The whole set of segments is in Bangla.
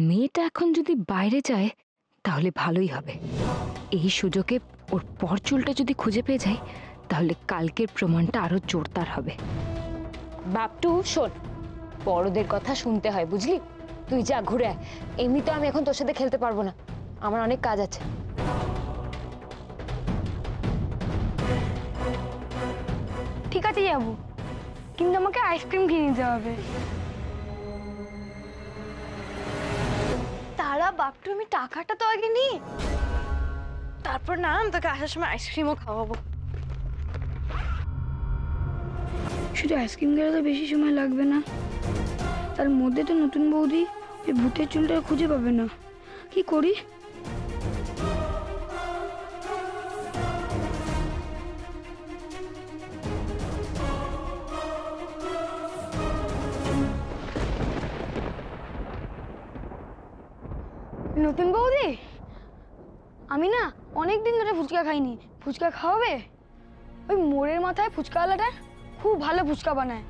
মেয়েটা এখন যদি বাইরে যায় তাহলে ভালোই হবে। এই সুযোগে ওর পরচুলটা যদি খুঁজে পেয়ে যাই তাহলে কালকের প্রমাণটা আরো জোরদার হবে। বাপটু শোন, বড়দের কথা শুনতে হয় বুঝলি। তুই যা ঘুরে আয়, এমনি তো আমি এখন তোর সাথে খেলতে পারবো না, আমার অনেক কাজ আছে। ঠিক আছে যাবো, কিন্তু আমাকে আইসক্রিম কিনে দিতে হবে। তারা বাপটু, আমি টাকাটা তো আগে নিই, তারপর না আমি তোকে আসার সময় আইসক্রিমও খাওয়াবো। শুধু আইসক্রিম খেলে তো বেশি সময় লাগবে না, তার মধ্যে তো নতুন বৌদি ওই ভূতের চুলটা খুঁজে পাবে না। কি করি? নতুন বৌদি, আমি না অনেকদিন ধরে ফুচকা খাইনি, ফুচকা খাওয়াবে? ওই মোড়ের মাথায় ফুচকাওয়ালাটা খুব ভালো ফুচকা বানায়,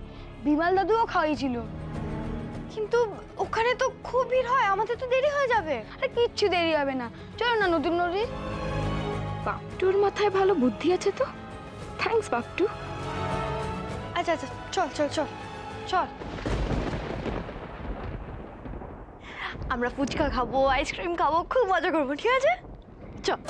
বিমাল দাদুও খাওয়াইছিল। কিন্তু ওখানে তো খুব ভিড় হয়, আমাদের তো দেরি হয়ে যাবে। আরে কিচ্ছু দেরি হবে না, চলো না নতুন নদী। বাপটুর মাথায় ভালো বুদ্ধি আছে তো, থ্যাঙ্কস বাপটু। আচ্ছা আচ্ছা, চল চল চল চল, আমরা ফুচকা খাবো, আইসক্রিম খাবো, খুব মজা করবো, ঠিক আছে? চল।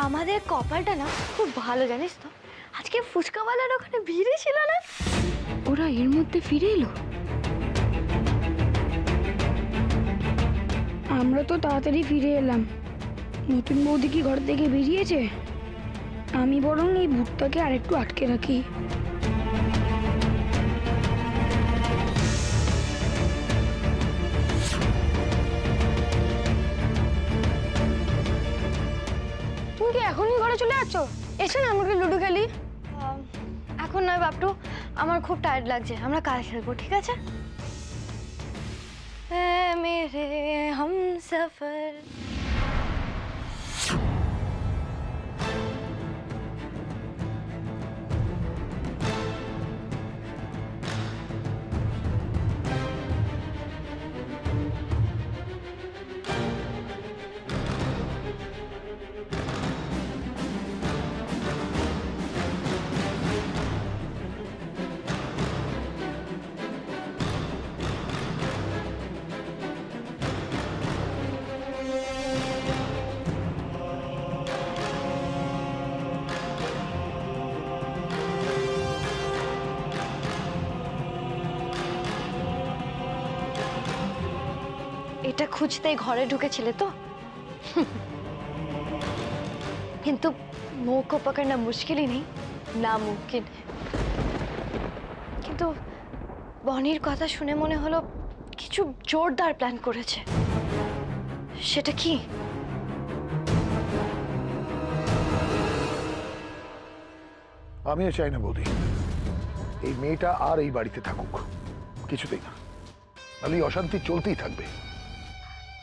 আমাদের কপালটা না খুব ভালো, জানিস তো, আজকে ফুচকাওয়ালার ওখানে ভিড়ই ছিল না। ওরা এর মধ্যে ফিরে এলো। আমরা তো তাড়াতাড়ি ফিরে এলাম, নতুন বৌদি কি ঘর থেকে বেরিয়েছে? আমি বরং এই ভূতটাকে আরেকটু আটকে রাখি। তুমি কি এখনই ঘরে চলে যাচ্ছ? এসো না, আমাকে লুডো খেলি। এখন নয় বাপটু, আমার খুব টায়ার্ড লাগছে, আমরা কাল খেলবো, ঠিক আছে? মেরে হামসফর। এটা খুঁজতেই ঘরে ঢুকেছিলে তো? কিন্তু मुंह को पकड़ना मुश्किल ही नहीं, नामुमकिन है। কিন্তু বনির কথা শুনে মনে হলো কিছু জোরদার প্ল্যান করেছে। সেটা কি? আমিও চাই না বৌদি এই মেয়েটা আর এই বাড়িতে থাকুক, কিছুতেই না, তাহলে অশান্তি চলতেই থাকবে।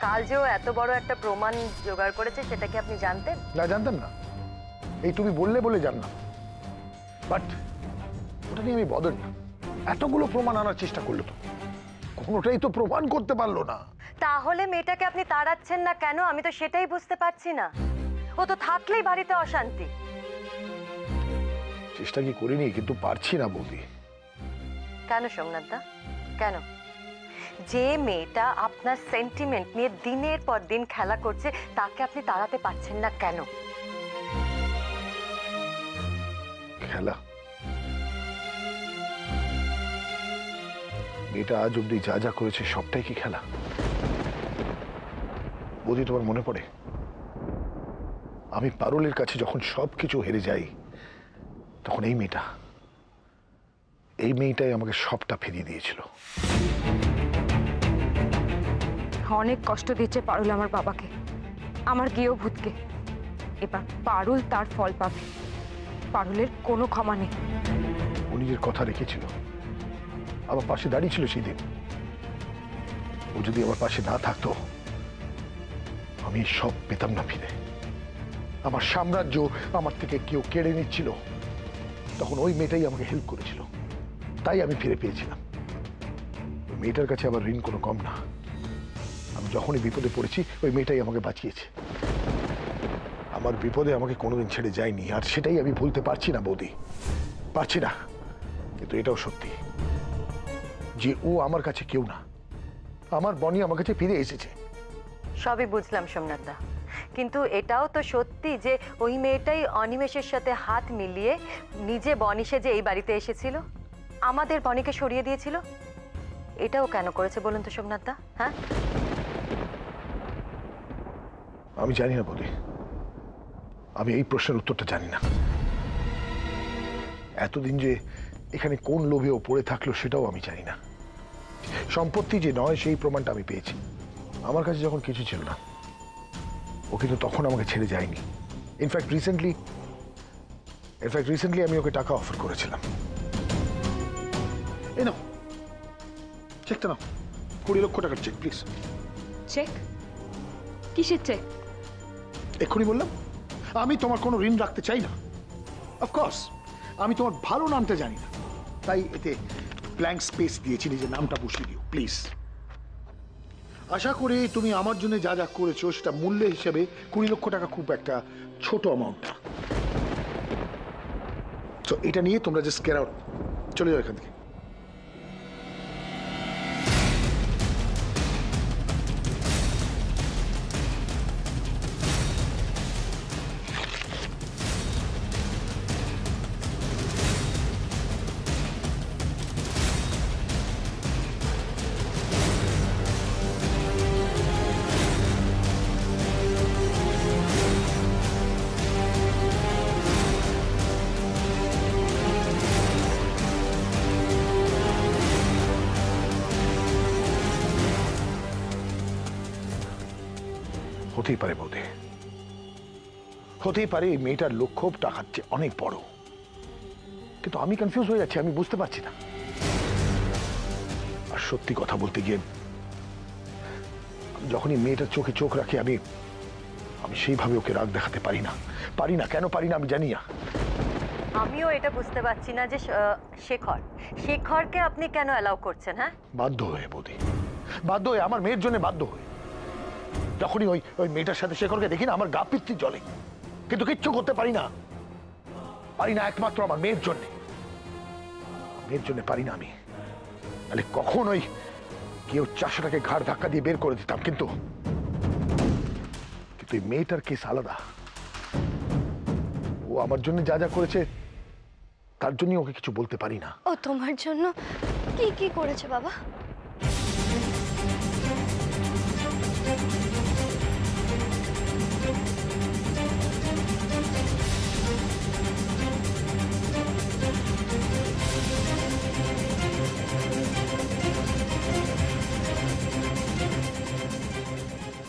কাল যে ও এত বড় একটা প্রমাণ জোগাড় করেছে সেটা কি আপনি জানতেন? না, জানতাম না, এই তুমি বললে বলে জানলাম। বাট ওটা নিয়ে আমি বদল না, এতগুলো প্রমাণ আনার চেষ্টা করলো তো কোনোটাই তো প্রমাণ করতে পারলো না। তাহলে মেয়েটাকে আপনি তাড়াচ্ছেন না কেন? আমি তো সেটাই বুঝতে পারছি না। ও তো থাকলেই বাড়িতে অশান্তি। চেষ্টা কি করিনি, কিন্তু পারছি না বৌদি। কেন সোমনাথ দা, কেন? যে মেয়েটা আপনার সেন্টিমেন্ট নিয়ে দিনের পর দিন খেলা করছে, তাকে আপনি তাড়াতে পারছেন না কেন? খেলা? মেয়েটা আজ অব্দি যা যা করেছে সবটাই কি খেলা? বৌদি, তোমার মনে পড়ে আমি পারুলের কাছে যখন সবকিছু হেরে যাই, তখন এই মেয়েটাই আমাকে সবটা ফিরিয়ে দিয়েছিল। অনেক কষ্ট দিচ্ছে পারুল আমার বাবাকে, আমার গিয়েও ভূতকে। এবার পারুল তার ফল পাবে। পারুলের কোনো ক্ষমা নেই। ও নিজের কথা রেখেছিল, আমার পাশে দাঁড়িয়ে ছিল সেই দিন। ও যদি আমার পাশে না থাকতো, আমি সব পেতাম না ফিরে। আমার সাম্রাজ্য আমার থেকে কেউ কেড়ে নিচ্ছিল, তখন ওই মেয়েটাই আমাকে হেল্প করেছিল, তাই আমি ফিরে পেয়েছিলাম। ওই মেয়েটার কাছে আমার ঋণ কোনো কম না। আমি যখনই বিপদে পড়েছি, ওই মেয়েটাই আমাকে বাঁচিয়েছে। আমার বিপদে আমাকে কোনোদিন ছেড়ে যায়নি, আর সেটাই আমি ভুলতে পারছি না বৌদি, পারছি না। কিন্তু এটাও সত্যি যে ও আমার কাছে কেউ না, আমার বনি আমার কাছে ফিরে এসেছে। সবই বুঝলাম সোমনাথ দা, কিন্তু এটাও তো সত্যি যে ওই মেয়েটাই অনিমেষের সাথে হাত মিলিয়ে নিজে বনি সেজে এই বাড়িতে এসেছিল, আমাদের বনিকে সরিয়ে দিয়েছিল। এটাও কেন করেছে বলুন তো সোমনাথ দা? হ্যাঁ, আমি জানি না বৌদি, আমি এই প্রশ্নের উত্তরটা জানি না। এতদিন যে এখানে কোন লোভেও পড়ে থাকলো সেটাও আমি জানি না। সম্পত্তি যে নয় সেই প্রমাণটা আমি পেয়েছি। আমার কাছে যখন কিছু ছিল না, ও কিন্তু তখন আমাকে ছেড়ে যায়নি। ইনফ্যাক্ট রিসেন্টলি আমি ওকে টাকা অফার করেছিলাম। এই নাও চেকটা, নাও 20 লক্ষ টাকার চেক, প্লিজ। চেক? কিসের চেক? এক্ষুনি বললাম আমি তোমার কোনো ঋণ রাখতে চাই না। অফকোর্স আমি তোমার ভালো নামটা জানি না, তাই এতে ব্ল্যাঙ্ক স্পেস দিয়েছি, নিজের নামটা বসিয়ে দিও প্লিজ। আশা করি তুমি আমার জন্য যা যা করেছো সেটা মূল্য হিসেবে 20 লক্ষ টাকা খুব একটা ছোট অ্যামাউন্ট না। তো এটা নিয়ে তোমরা জাস্ট গেট আউট, চলে যাও এখান থেকে। হতেই পারে বৌদি, হতেই পারে এই মেয়েটার লক্ষ্য টাকার চেয়ে অনেক বড়, কিন্তু আমি কনফিউজ হয়ে যাচ্ছি, আমি বুঝতে পারছি না। আর সত্যি কথা বলতে গিয়ে যখনই মেয়েটার চোখে চোখ রাখি, আমি সেইভাবে ওকে রাগ দেখাতে পারি না। কেন পারি না আমি জানি না। আমিও এটা বুঝতে পারছি না যে শেখরকে আপনি কেন অ্যালাউ করছেন? হ্যাঁ, বাধ্য হয়ে বৌদি, বাধ্য হয়ে, আমার মেয়ের জন্য বাধ্য হয়ে। যখনই ওই মেয়েটার সাথে শেখরকে দেখি না, আমার গা পিত্তি জ্বলে, কিন্তু কিচ্ছু করতে পারি না একমাত্র আমার মেয়ের জন্য পারি না আমি। তাহলে কখন ওই কেউ 400 টাকে ঘাড় ধাক্কা দিয়ে বের করে দিতাম, কিন্তু এই মেয়েটার কেস আলাদা। ও আমার জন্য যা যা করেছে তার জন্য ওকে কিছু বলতে পারি না। ও তোমার জন্য কি কি করেছে বাবা?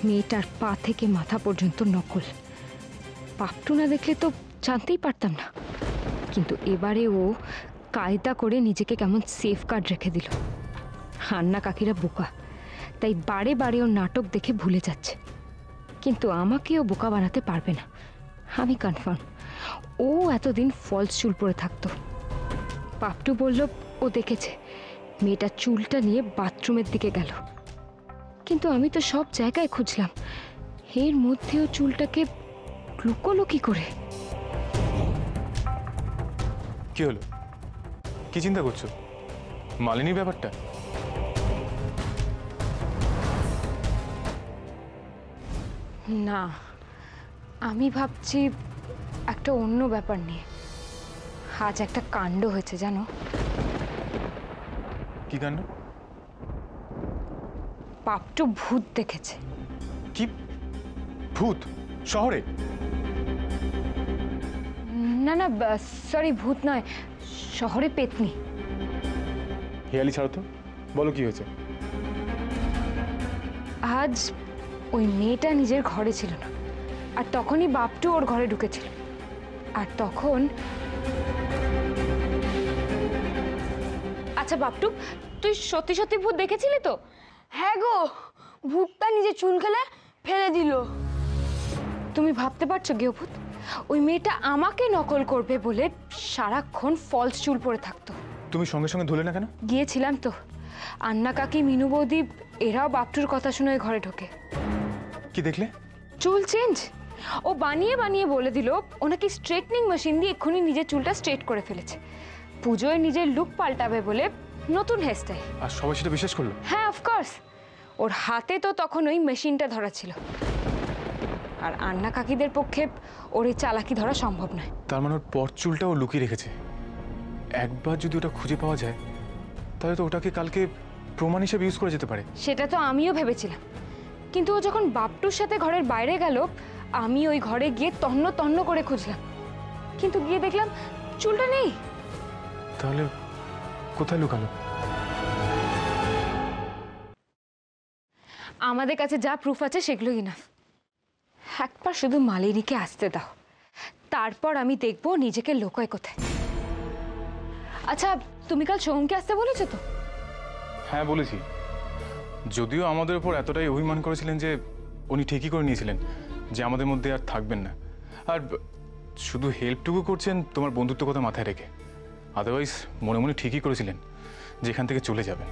মেয়েটার পা থেকে মাথা পর্যন্ত নকল। পাপটু না দেখলে তো জানতেই পারতাম না, কিন্তু এবারে ও কায়দা করে নিজেকে কেমন সেফ গার্ড রেখে দিল। হান্না কাকিরা বোকা, তাই বারে বারে ওর নাটক দেখে ভুলে যাচ্ছে, কিন্তু আমাকেও বোকা বানাতে পারবে না। আমি কনফার্ম ও এতদিন ফলস চুল পরে থাকতো। পাপটু বলল ও দেখেছে মেয়েটা চুলটা নিয়ে বাথরুমের দিকে গেল, কিন্তু আমি তো সব জায়গায় খুঁজলাম, এর মধ্যেও চুলটাকে লুকোলো কি করে? কি হলো, কি চিন্তা করছো? মালিনীর ব্যাপারটা? না, আমি ভাবছি একটা অন্য ব্যাপার নিয়ে। আজ একটা কাণ্ড হয়েছে জানো। কি কাণ্ড? পাপটু ভূত দেখেছে। কি ভূত শহরে? না না, সরি, ভূত নয়, শহরে পেতনি। হেয়ালি ছাড়ো তো, বলো কি হয়েছে? আজ ওই মেয়েটা নিজের ঘরে ছিল না, আর তখনই বাপটু ওর ঘরে ঢুকেছিল। আর তখন আচ্ছা বাপটু, তুই সত্যি সত্যি ভূত দেখেছিলি তো? হ্যাঁ গো, ভূতটা নিজে চুল খেলে ফেলে দিল। তুমি ভাবতে পারছো গৃহভূত? ওই মেয়েটা আমাকে নকল করবে বলে সারাক্ষণ ফলস চুল পরে থাকতো। তুমি সঙ্গে সঙ্গে ধুলে না কেন? গিয়েছিলাম তো, আন্না কাকি, মিনু বৌদি এরাও বাপটুর কথা শুনে ওই ঘরে ঢোকে। কি দেখলে? চুল চেঞ্জ। ও বানিয়ে বানিয়ে বলে দিল ও নাকি স্ট্রেটনিং মেশিন দিয়ে এক্ষুনি নিজের চুলটা স্ট্রেট করে ফেলেছে। পুজোয় নিজের লুক পাল্টাবে বলে নতুন হেয়ারস্টাইল। আর সবাই সেটা বিশ্বাস করলো? হ্যাঁ, অফকোর্স। ওর হাতে তো তখন ওই মেশিনটা ধরা ছিল, আর আন্না কাকিদের পক্ষে ওর এই চালাকি ধরা সম্ভব নয়। তার মানে ওর পর চুলটাও লুকিয়ে রেখেছে। একবার যদি ওটা খুঁজে পাওয়া যায় তাহলে তো ওটাকে কালকে প্রমাণ হিসেবে ইউজ করে যেতে পারে। সেটা তো আমিও ভেবেছিলাম, কিন্তু ও যখন বাপটুর সাথে ঘরের বাইরে গেল, আমি ওই ঘরে গিয়ে তন্ন তন্ন করে খুঁজলাম, কিন্তু গিয়ে দেখলাম চুলটা নেই। তাহলে কোথায় লুকালো? আমাদের কাছে যা প্রুফ আছে সেগুলো ইনাফ। একবার শুধু মালিনীকে আসতে দাও, তারপর আমি দেখবো নিজেকে লোকায় কোথায়। আচ্ছা, তুমি কাল সোহমকে আসতে বলেছো তো? হ্যাঁ বলেছি, যদিও আমাদের উপর এতটাই অভিমান করেছিলেন যে উনি ঠিকই করে নিয়েছিলেন যে আমাদের মধ্যে আর থাকবেন না। আর শুধু হেল্পটুকু করছেন তোমার বন্ধুত্ব কথা মাথায় রেখে, আদারওয়াইজ মনে মনে ঠিকই করেছিলেন যে এখান থেকে চলে যাবেন।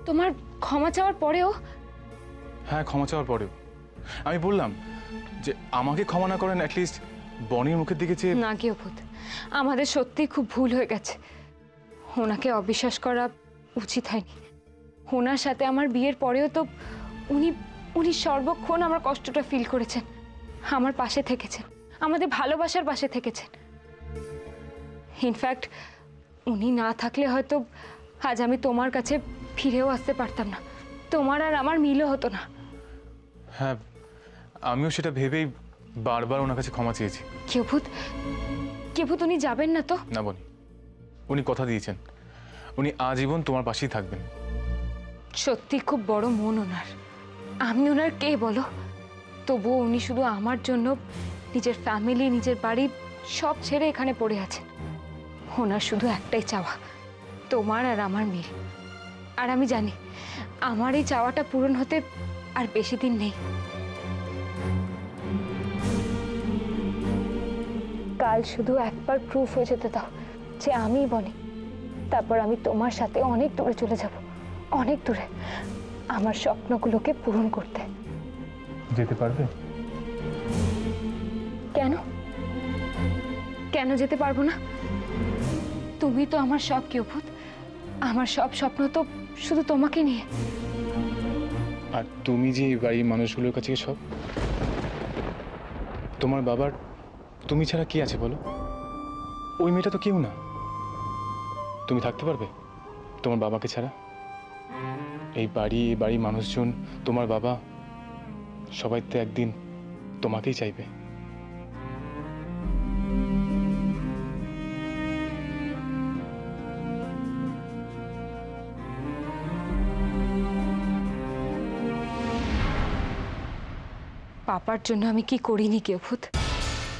তোমার ক্ষমা চাওয়ার পরেও? হ্যাঁ, ক্ষমা চাওয়ার পরেও। আমি বললাম যে আমাকে ক্ষমা না করেন অ্যাটলিস্ট বনির মুখের দিকে চেয়ে। না গৃহভূত, আমাদের সত্যি খুব ভুল হয়ে গেছে। ওনাকে অবিশ্বাস করা উচিত হয়নি। ওনার সাথে আমার বিয়ের পরেও তো উনি উনি সর্বক্ষণ আমার কষ্টটা ফিল করেছেন, আমার পাশে থেকেছেন, আমাদের ভালোবাসার পাশে থেকেছেন। ইনফ্যাক্ট উনি না থাকলে হয়তো আজ আমি তোমার কাছে ফিরেও আসতে পারতাম না, তোমার আর আমার মিলও হতো না। হ্যাঁ, আমিও সেটা ভেবেই বারবার ওনার কাছে ক্ষমা চেয়েছি। কেভূত উনি যাবেন না তো? না বনি, উনি কথা দিয়েছেন উনি আজীবন তোমার পাশেই থাকবেন। সত্যি খুব বড় মন ওনার। আমি ওনার কে বলো? তবুও উনি শুধু আমার জন্য নিজের ফ্যামিলি, নিজের বাড়ি সব ছেড়ে এখানে পড়ে আছেন। ওনার শুধু একটাই চাওয়া, তোমার আর আমার মিল। আর আমি জানি আমার এই চাওয়াটা পূরণ হতে আর বেশি দিন নেই। কাল শুধু একবার প্রুফ হয়ে যেতে দাও যে আমি বনি, তারপর আমি তোমার সাথে অনেক দূরে চলে যাব, অনেক দূরে, আমার স্বপ্নগুলোকে পূরণ করতে। যেতে পারবে? কেন কেন যেতে পারবো না? তুমি তো আমার সব গৃহভূত, আমার সব স্বপ্ন তো শুধু তোমাকে নিয়ে। আর তুমি যে এই বাড়ির মানুষগুলোর কাছে সব, তোমার বাবার তুমি ছাড়া কি আছে বলো? ওই মেয়েটা তো কেউ না। তুমি থাকতে পারবে তোমার বাবাকে ছাড়া? এই বাড়ির মানুষজন, তোমার বাবা, সবাই তো একদিন তোমাকেই চাইবে। পাপার জন্য আমি কি করিনি গৃহভূত?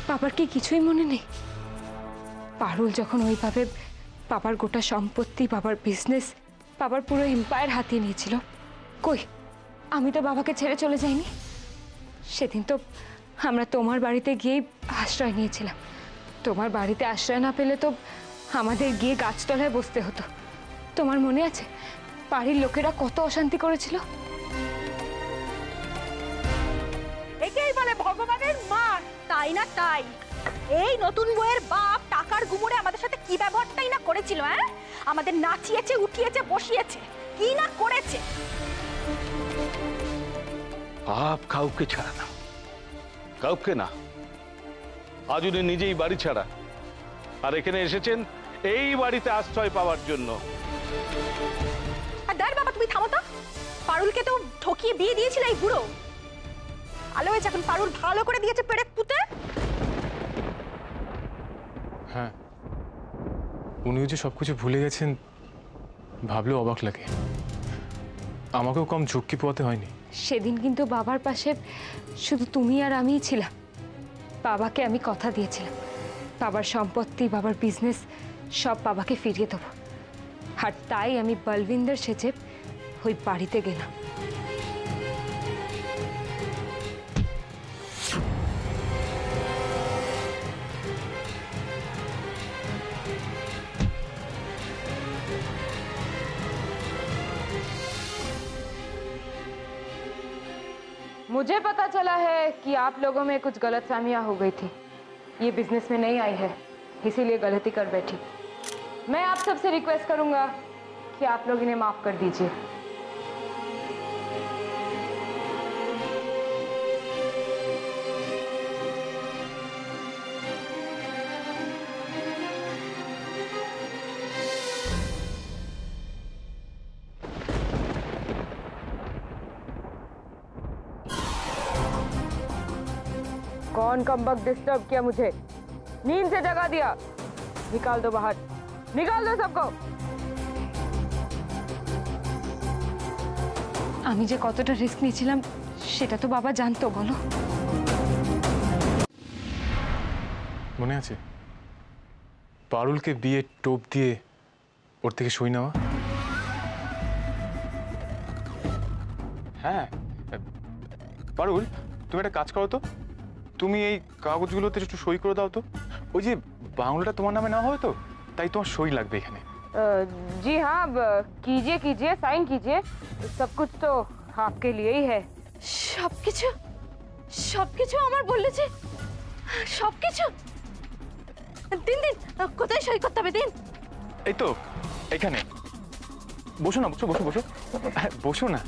পাপার কি কিছুই মনে নেই? পারুল যখন ওইভাবে পাপার গোটা সম্পত্তি, পাপার বিজনেস, পাপার পুরো এম্পায়ার হাতিয়ে নিয়েছিল, কই আমি তো বাবাকে ছেড়ে চলে যাইনি। সেদিন তো আমরা তোমার বাড়িতে গিয়ে আশ্রয় নিয়েছিলাম। তোমার বাড়িতে আশ্রয় না পেলে তো আমাদের গিয়ে গাছতলায় বসতে হতো। তোমার মনে আছে? বাড়ির লোকেরা কত অশান্তি করেছিল। একেই বলে ভগবানের মার, তাই না? তাই এই নতুন বউয়ের বাপ টাকার গুমরে আমাদের সাথে কি ব্যবহারটাই না করেছিল। হ্যাঁ, আমাদের নাচিয়েছে, উঠিয়েছে, বসিয়েছে, কি না করেছে। পাপ কাউকে ছাড়া না, কাউকে না। আজ উনি নিজেই বাড়ি ছাড়া, আর এখানে এসেছেন এই বাড়িতে আশ্রয় পাওয়ার জন্য। আর দাঁড় বাবা, তুমি থামো তো। পারুলকে তো ঠকিয়ে বিয়ে দিয়েছিল এই বুড়ো। ভালো হয়েছে, এখন পারুল ভালো করে দিয়েছে পেরেক পুঁতে। হ্যাঁ, উনিও যে সবকিছু ভুলে গেছেন ভাবলেও অবাক লাগে। আমাকেও কম ঝক্কি পোয়াতে হয়নি। সেদিন কিন্তু বাবার পাশে শুধু তুমি আর আমিই ছিলাম। বাবাকে আমি কথা দিয়েছিলাম, বাবার সম্পত্তি, বাবার বিজনেস সব বাবাকে ফিরিয়ে দেবো। আর তাই আমি বলবিন্দর সেজে ওই বাড়িতে গেলাম। मुझे पता चला है कि आप लोगों में कुछ गलतफहमियां हो गई थी। ये बिजनेस में नहीं आई है, इसीलिए गलती कर बैठी। मैं आप सबसे रिक्वेस्ट करूंगा कि आप लोग इन्हें माफ कर दीजिए। कौन कमबख्त डिस्टर्ब किया मुझे? नींद से जगा दिया। निकाल दो बाहर, निकाल दो सबको। আমি যে কতটা রিস্ক নিয়েছিলাম সেটা তো বাবা জানতো, বলো। মনে আছে পারুলকে বিয়ে টোপ দিয়ে ওর থেকে সই নেওয়া? হ্যাঁ পারুল, তুমি একটা কাজ করো তো, তুমি এই কাগজগুলোতে একটু সই করে দাও তো। ওই যে বাংলাটা তোমার নামে না হবে তো, তাই তোমার সই লাগবে এখানে। जी हाँ, कीजिए कीजिए, साइन कीजिए। सब कुछ तो आपके लिए ही है। সবকিছু সবকিছু আমার বলেছে, সবকিছু। দিন দিন কোথায় সই করতে হবে? দিন। এই তো এখানে বসো না, বসো বসো বসো, হ্যাঁ, বসো না।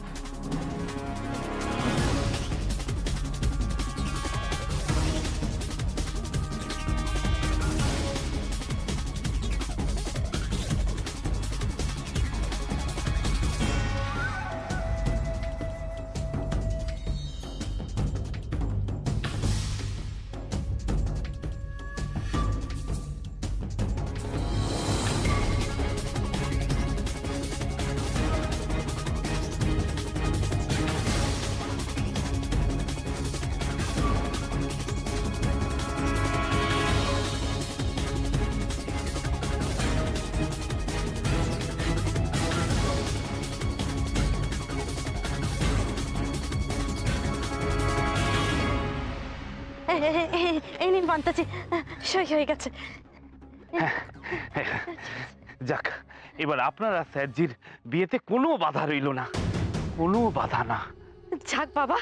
এই নিন পান্তাজি, সই হয়ে গেছে। যাক, এবার আপনারা স্যারজির বিয়েতে কোনো বাধা রইল না, কোনো বাধা না। যাক বাবা,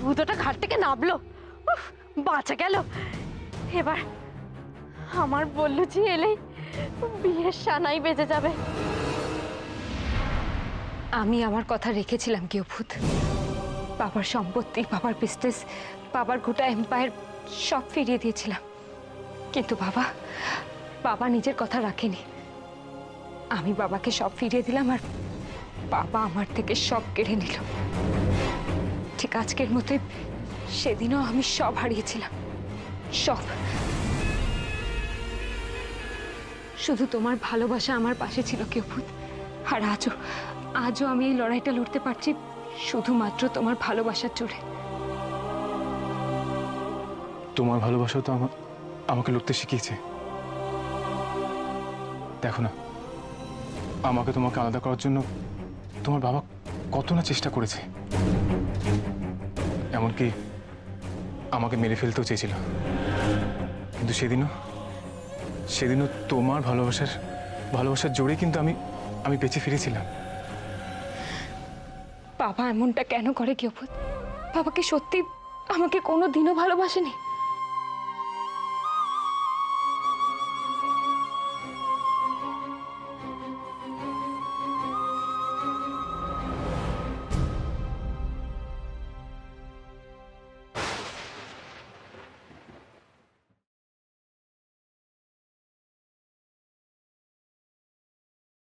ভূতটা ঘাট থেকে নামলো, উফ, বাঁচা গেল। এবার আমার বল্লুজি এলেই বিয়ের সানাই বেজে যাবে। আমি আমার কথা রেখেছিলাম গৃহভূত। বাবার সম্পত্তি, বাবার বিজনেস, বাবার গোটা এম্পায়ার সব ফিরিয়ে দিয়েছিলাম, কিন্তু বাবা নিজের কথা রাখেনি। আমি বাবাকে সব ফিরিয়ে দিলাম আর বাবা আমার থেকে সব কেড়ে নিল। ঠিক আজকের মতোই সেদিনও আমি সব হারিয়েছিলাম, সব। শুধু তোমার ভালোবাসা আমার পাশে ছিল গৃহভূত। আর আজও আমি এই লড়াইটা লড়তে পারছি শুধুমাত্র তোমার ভালোবাসার জোরে। তোমার ভালোবাসা তো আমাকে লড়তে শিখিয়েছে। দেখো না, আমাকে তোমাকে আলাদা করার জন্য তোমার বাবা কত না চেষ্টা করেছে, এমনকি আমাকে মেরে ফেলতেও চেয়েছিল। কিন্তু সেদিনও তোমার ভালোবাসার জোরে কিন্তু আমি বেঁচে ফিরেছিলাম। বাবা এমনটা কেন করে কেউভূত? বাবাকে সত্যি আমাকে কোনো দিনও ভালোবাসেনি?